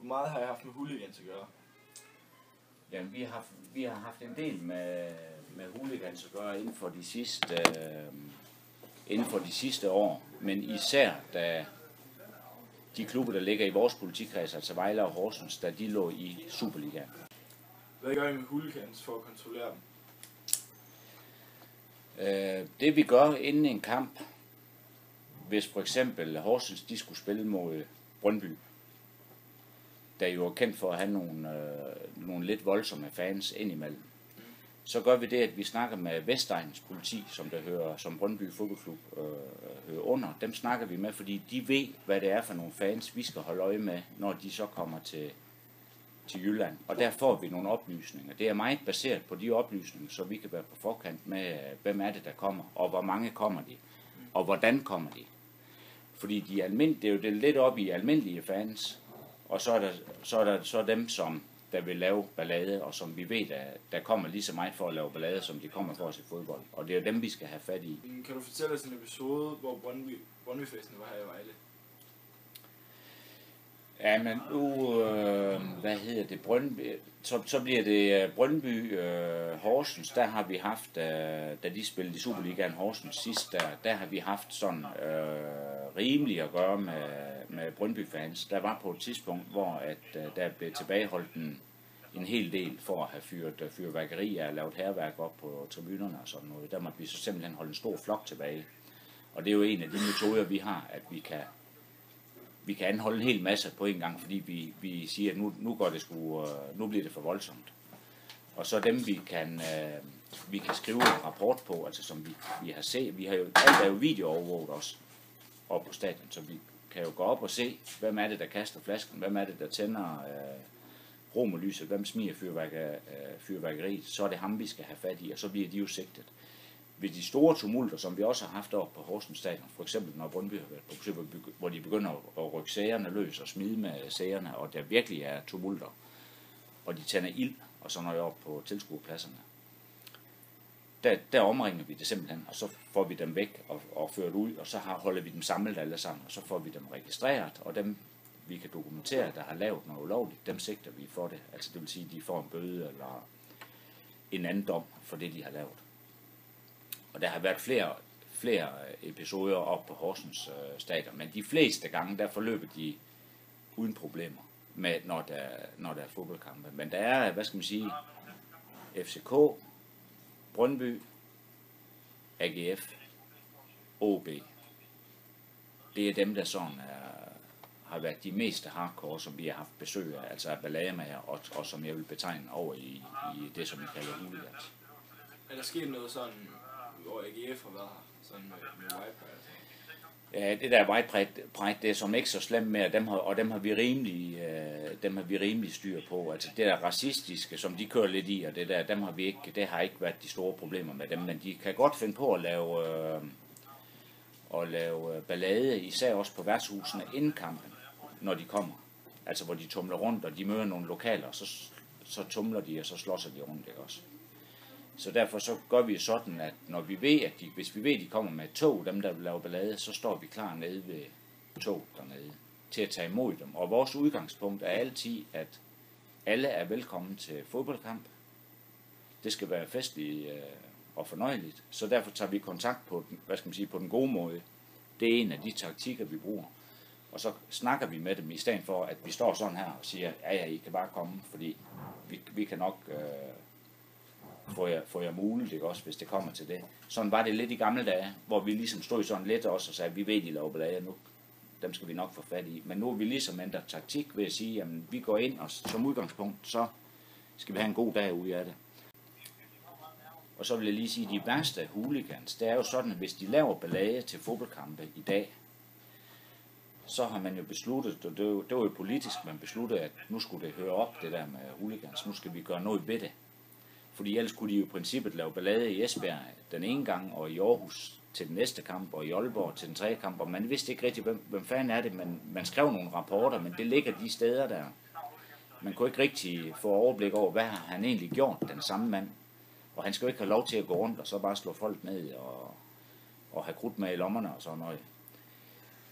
meget har jeg haft med hooligans at gøre? Jamen, vi har haft en del med hooligans at gøre inden for de sidste år, men især da de klubber, der ligger i vores politikreds, altså Vejle og Horsens, da de lå i Superligaen. Hvad gør I med hooligans for at kontrollere dem? Det vi gør inden en kamp, hvis for eksempel Horsens de skulle spille mod Brøndby, der jo er kendt for at have nogle lidt voldsomme fans indimellem, så gør vi det, at vi snakker med Vestegnens politi, som Brøndby fodboldklub hører under. Dem snakker vi med, fordi de ved, hvad det er for nogle fans, vi skal holde øje med, når de så kommer til Jylland. Og der får vi nogle oplysninger. Det er meget baseret på de oplysninger, så vi kan være på forkant med, hvem er det, der kommer, og hvor mange kommer de, og hvordan kommer de. Fordi det er jo det lidt op i almindelige fans, og så er der dem, som der vil lave ballade, og som vi ved, der kommer lige så meget for at lave ballade, som de kommer for at se fodbold. Og det er jo dem, vi skal have fat i. Kan du fortælle os en episode, hvor Brøndby-festen var her i Vejle? Ja, men Brøndby, så bliver det Brøndby Horsens. Der har vi haft, da de spillede i Superligaen Horsens sidst, der har vi haft sådan rimeligt at gøre med Brøndby-fans. Der var på et tidspunkt, hvor der blev tilbageholdt en hel del for at have fyret fyrværkeri og lavet hærværk op på tribunerne og sådan noget. Der måtte vi så simpelthen holde en stor flok tilbage. Og det er jo en af de metoder, vi har, at vi kan anholde en hel masse på en gang, fordi vi siger, at nu bliver det for voldsomt. Og så dem vi kan skrive en rapport på, altså som vi har set, alt er jo videoovervåget også op på stadion, så vi kan jo gå op og se, hvem er det, der kaster flasken, hvem er det, der tænder romerlyset, hvem smiger fyrværkeriet, så er det ham, vi skal have fat i, og så bliver de jo sigtet. Ved de store tumulter, som vi også har haft op på Horsens Stadion, for eksempel når Brøndby har været på besøg, hvor de begynder at rykke sagerne løs og smide med sagerne, og der virkelig er tumulter, og de tænder ild, og så når jeg op på tilskuerpladserne, der omringer vi det simpelthen, og så får vi dem væk og ført ud, og så holder vi dem samlet alle sammen, og så får vi dem registreret, og dem vi kan dokumentere, der har lavet noget ulovligt, dem sigter vi for det. Altså det vil sige, at de får en bøde eller en anden dom for det, de har lavet. Og der har været flere episoder op på Horsens stadion, men de fleste gange, der forløber de uden problemer, med, når der er fodboldkampe. Men der er, hvad skal man sige, FCK, Brøndby, AGF, OB. Det er dem, der sådan har været de meste hardcore, som vi har haft besøg af, altså af ballademager, og som jeg vil betegne over i det, som vi kalder hooligans. Er der sket noget sådan, hvor AGF har været her, sådan med white pride? Ja, det der white pride, det er som ikke så slemt med, dem har vi rimelig styr på. Altså det der racistiske, som de kører lidt i, og det der, det har ikke været de store problemer med dem, men de kan godt finde på at lave ballade, især også på værtshusene inden kampen, når de kommer. Altså hvor de tumler rundt, og de møder nogle lokaler, så tumler de, og så slåsser de rundt, ikke også? Så derfor så gør vi sådan, at når vi ved, hvis vi ved, at de kommer med et tog, dem der vil lave ballade, så står vi klar nede ved tog dernede til at tage imod dem. Og vores udgangspunkt er altid, at alle er velkommen til fodboldkamp. Det skal være festligt og fornøjeligt, så derfor tager vi kontakt på på den gode måde. Det er en af de taktikker, vi bruger. Og så snakker vi med dem i stedet for, at vi står sådan her og siger, ja, I kan bare komme, fordi vi kan nok få jer muligt, ikke også, hvis det kommer til det. Sådan var det lidt i gamle dage, hvor vi ligesom stod sådan lidt også og sagde, vi ved, de laver ballade nu, dem skal vi nok få fat i. Men nu er vi ligesom ændret taktik ved at sige, jamen vi går ind, og som udgangspunkt, så skal vi have en god dag ud af det. Og så vil jeg lige sige, at de værste hooligans, det er jo sådan, at hvis de laver ballade til fodboldkampe i dag, så har man jo besluttet, og det var jo politisk, man besluttede, at nu skulle det høre op, det der med hooligans, nu skal vi gøre noget ved det. Fordi ellers kunne de jo i princippet lave ballade i Esbjerg den ene gang, og i Aarhus til den næste kamp, og i Aalborg til den tredje kamp, og man vidste ikke rigtig, hvem fanden er det, man skrev nogle rapporter, men det ligger de steder der. Man kunne ikke rigtig få overblik over, hvad har han egentlig gjort, den samme mand. Og han skal jo ikke have lov til at gå rundt og så bare slå folk ned og have krudt med i lommerne og sådan noget.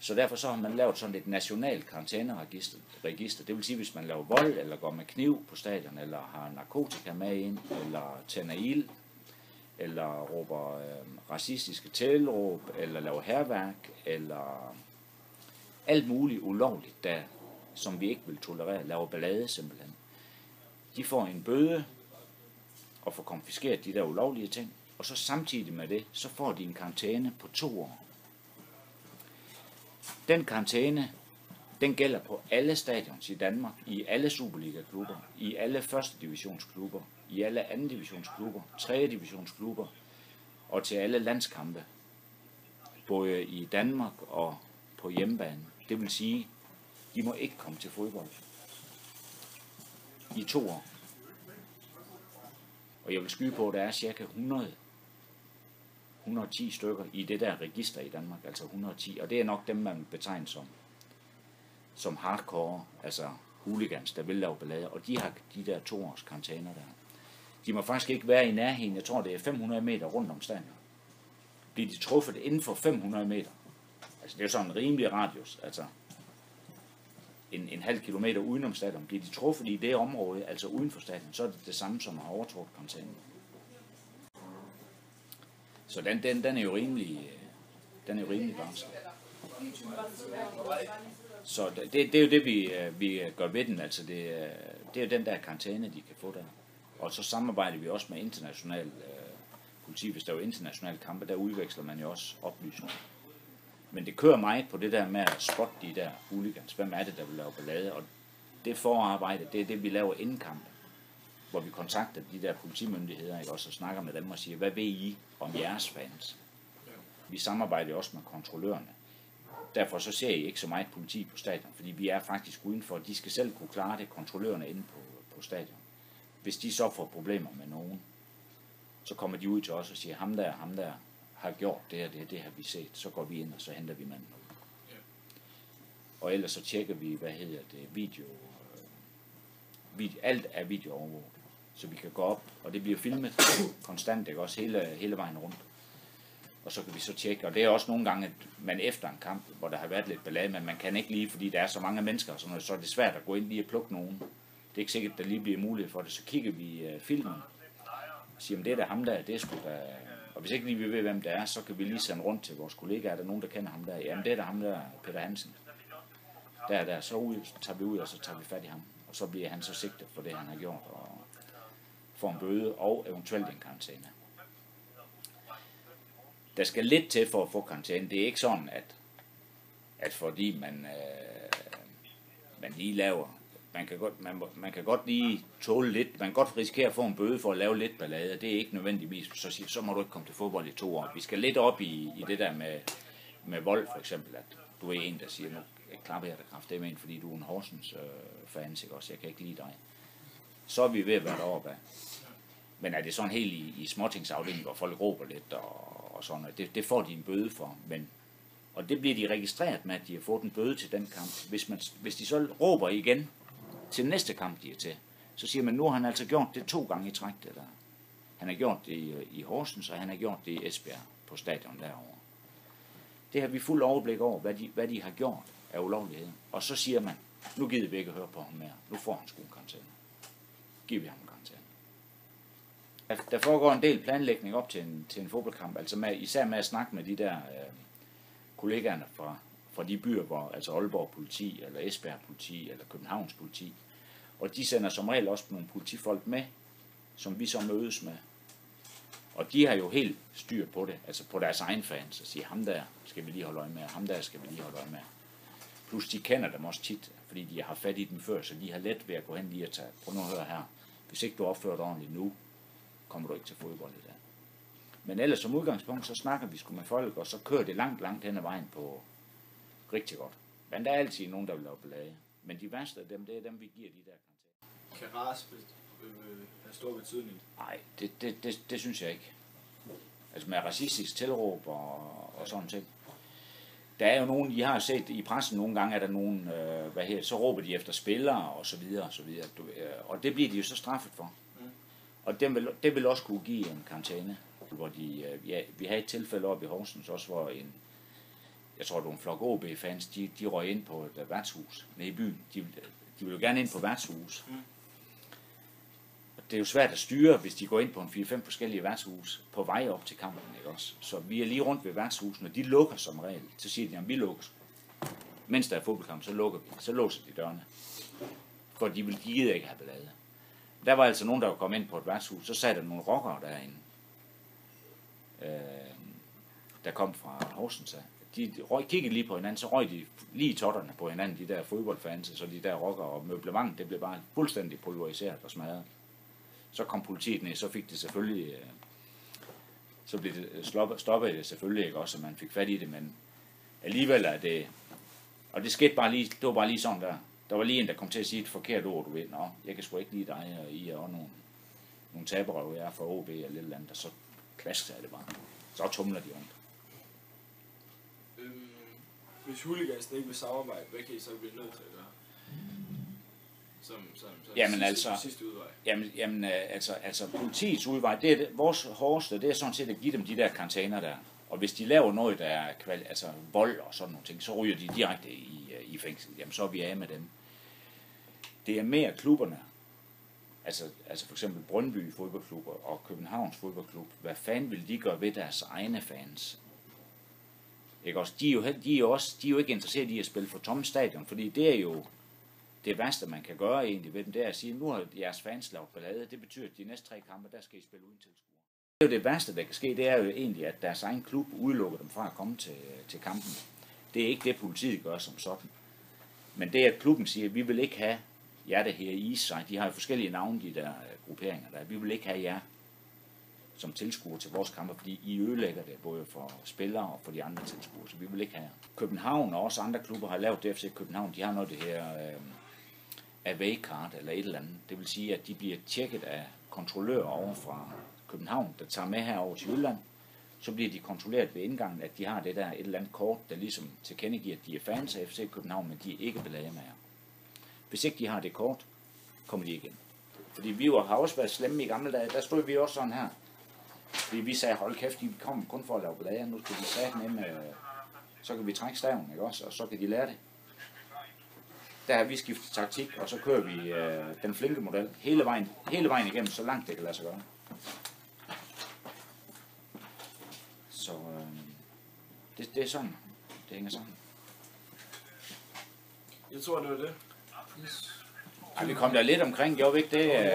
Så derfor så har man lavet sådan et nationalt karantæneregister. Det vil sige, hvis man laver vold, eller går med kniv på stadion, eller har narkotika med ind, eller tænder ild, eller råber racistiske tilråb, eller laver hærværk, eller alt muligt ulovligt, der, som vi ikke vil tolerere, laver ballade simpelthen. De får en bøde og får konfiskeret de der ulovlige ting, og så samtidig med det, så får de en karantæne på 2 år. Den karantæne, den gælder på alle stadions i Danmark, i alle Superliga-klubber, i alle første divisionsklubber, i alle anden divisionsklubber, 3. divisionsklubber og til alle landskampe, både i Danmark og på hjemmebane. Det vil sige, de må ikke komme til fodbold i 2 år. Og jeg vil skyde på, at der er cirka 110 stykker i det der register i Danmark, altså 110, og det er nok dem, man betegner som hardcore, altså hooligans, der vil lave ballade, og de har de der 2 års karantæner der. De må faktisk ikke være i nærheden, jeg tror det er 500 meter rundt om stadion. Bliver de truffet inden for 500 meter, altså det er sådan en rimelig radius, altså en halv kilometer udenom stadion, bliver de truffet i det område, altså uden for stadion, så er det det samme som at have overtrådt karantænen. Så den er jo rimelig, vanskelig. Så det er jo det, vi gør ved den, altså det er jo den der karantæne, de kan få der. Og så samarbejder vi også med international politi, hvis der er jo internationale kampe, der udveksler man jo også oplysninger. Men det kører meget på det der med at spotte de der hooligans. Hvem er det, der vil lave ballade? Og det forarbejde, det er det, vi laver inden kampen, hvor vi kontakter de der politimyndigheder, ikke, også, og snakker med dem og siger, hvad ved I om jeres fans? Vi samarbejder også med kontrollørerne. Derfor så ser I ikke så meget politi på stadion, fordi vi er faktisk udenfor. De skal selv kunne klare det, kontrollørerne inde på stadion. Hvis de så får problemer med nogen, så kommer de ud til os og siger, ham der har gjort det og det har vi set. Så går vi ind, og så henter vi manden. Og ellers så tjekker vi, alt er videoovervåget. Så vi kan gå op, og det bliver filmet konstant, ikke? Også hele vejen rundt. Og så kan vi så tjekke, og det er også nogle gange, at man efter en kamp, hvor der har været lidt ballade, men man kan ikke lige, fordi der er så mange mennesker, og sådan noget, så er det svært at gå ind lige og plukke nogen. Det er ikke sikkert, at der lige bliver mulighed for det. Så kigger vi filmen og siger, om det er der ham der, det er sgu da. Og hvis ikke lige vi ved, hvem det er, så kan vi lige sende rundt til vores kollegaer. Er der nogen, der kender ham der? Jamen det er der ham der, Peter Hansen. Der, så tager vi ud, og så tager vi fat i ham. Og så bliver han så sigtet for det, han har gjort, og får en bøde og eventuelt en karantæne. Der skal lidt til for at få karantæne. Det er ikke sådan, at fordi man lige laver, man kan godt lige tåle lidt, man kan godt risikere at få en bøde for at lave lidt ballade. Det er ikke nødvendigvis, så må du ikke komme til fodbold i 2 år. Vi skal lidt op i det der med vold for eksempel, at du er en, der siger, nu klapper jeg dig kraftedeme ind, fordi du er en Horsens fans, ikke også, jeg kan ikke lide dig. Så er vi ved at være deroppe af. Men er det sådan helt i småtingsafdelingen, hvor folk råber lidt og sådan noget, det får de en bøde for, og det bliver de registreret med, at de har fået en bøde til den kamp. Hvis de så råber igen til næste kamp, de er til, så siger man, nu har han altså gjort det 2 gange i træk, det der. Han har gjort det i Horsens, og han har gjort det i Esbjerg på stadion derovre. Det har vi fuld overblik over, hvad de har gjort af ulovlighed. Og så siger man, nu gider vi ikke at høre på ham mere. Nu får han sgu en karantæne. Giver vi ham en karantæne. Der foregår en del planlægning op til en fodboldkamp, altså især med at snakke med de der kollegaerne fra de byer, hvor altså Aalborg politi, eller Esbjerg politi, eller Københavns politi. Og de sender som regel også nogle politifolk med, som vi så mødes med. Og de har jo helt styr på det, altså på deres egen fans, og siger, ham der skal vi lige holde øje med, ham der skal vi lige holde øje med. Plus de kender dem også tit, fordi de har fat i dem før, så de har let ved at gå hen lige og tage, prøv nu at høre her, hvis ikke du opfører dig ordentligt nu, kommer du ikke til fodbold i dag. Men ellers som udgangspunkt, så snakker vi sgu med folk, og så kører det langt hen ad vejen på rigtig godt. Men der er altid nogen, der vil lave ballade. Men de værste af dem, det er dem, vi giver de der karantæner. Kan race have stor betydning? Nej, det synes jeg ikke. Altså med racistisk tilråb og sådan ting. Der er jo nogen, I har set i pressen nogle gange, er der nogen, så råber de efter spillere og så videre og så videre. Og det bliver de jo så straffet for. Og det vil også kunne give en karantæne, hvor vi havde et tilfælde oppe i Horsens også, hvor jeg tror, det var en flok OB-fans, de røg ind på et værtshus nede i byen. De ville jo gerne ind på værtshus. Det er jo svært at styre, hvis de går ind på en 4-5 forskellige værtshus på vej op til kampen, ikke også? Så vi er lige rundt ved værtshusene, og de lukker som regel. Så siger de, at vi lukker. Mens der er fodboldkamp, så lukker vi. Så låser de dørene. For de gider ikke have ballade. Der var altså nogen, der var kommet ind på et værtshus, så sad der nogle rockere derinde. Der kom fra Horsens. De kiggede lige på hinanden, så røg de lige i totterne på hinanden, de der fodboldfans, så de der rockere og møblement, det blev bare fuldstændig pulveriseret og smadret. Så kom politiet ned, så fik det selvfølgelig, så blev det stoppet det selvfølgelig ikke også, så man fik fat i det, men alligevel er det, og det skete bare lige, det var bare lige sådan der. Der var lige en, der kom til at sige et forkert ord, du ved, nå, jeg kan sgu ikke lide dig, og I er også nogle taberøv, jeg er fra OB eller lidt andet, og så klasker jeg det bare. Så tumler de rundt. Hvis huligansen ikke vil samarbejde, hvad kan I så blive nødt til at gøre? Som sidste udvej. Jamen, altså politiets udvej, det er vores hårdeste, det er sådan set at give dem de der karantæner der. Og hvis de laver noget, der er vold og sådan nogle ting, så ryger de direkte i fængsel. Jamen, så er vi af med dem. Det er mere klubberne, altså for eksempel Brøndby fodboldklubber og Københavns fodboldklub. Hvad fanden vil de gøre ved deres egne fans? Ikke også? De er jo ikke interesseret i at spille for tomme stadion, fordi det er jo det værste, man kan gøre egentlig ved dem, det er at sige, nu har jeres fans lavet ballade. Det betyder, at de næste 3 kampe, der skal I spille uden tilskuere. Det er jo det værste, der kan ske, det er jo egentlig, at deres egen klub udelukker dem fra at komme til kampen. Det er ikke det, politiet gør som sådan. Men det, at klubben siger, at vi vil ikke have jer, der her i sig, de har jo forskellige navne, de der grupperinger der, vi vil ikke have jer som tilskuere til vores kampe, fordi I ødelægger det både for spillere og for de andre tilskuere, så vi vil ikke have jer. København og også andre klubber har lavet det, FC København, de har noget det her away card eller et eller andet. Det vil sige, at de bliver tjekket af kontrollører over fra København, der tager med herover til Jylland. Så bliver de kontrolleret ved indgangen, at de har det der et eller andet kort, der ligesom tilkendegiver, at de er fans af FC København, men de er ikke ballademagere. Hvis ikke de har det kort, kommer de igen. Fordi vi har også været slemme i gamle dage, der stod vi også sådan her. Fordi vi sagde, hold kæft, de kommer kun for at lave ballade, nu skal de sætte med, så kan vi trække staven, ikke også, og så kan de lære det. Der har vi skiftet taktik, og så kører vi den flinke model hele vejen igennem, så langt det kan lade sig gøre. Så det er sådan, det hænger sammen. Jeg tror, det var det. Ej, vi kom der lidt omkring, gjorde vi ikke det?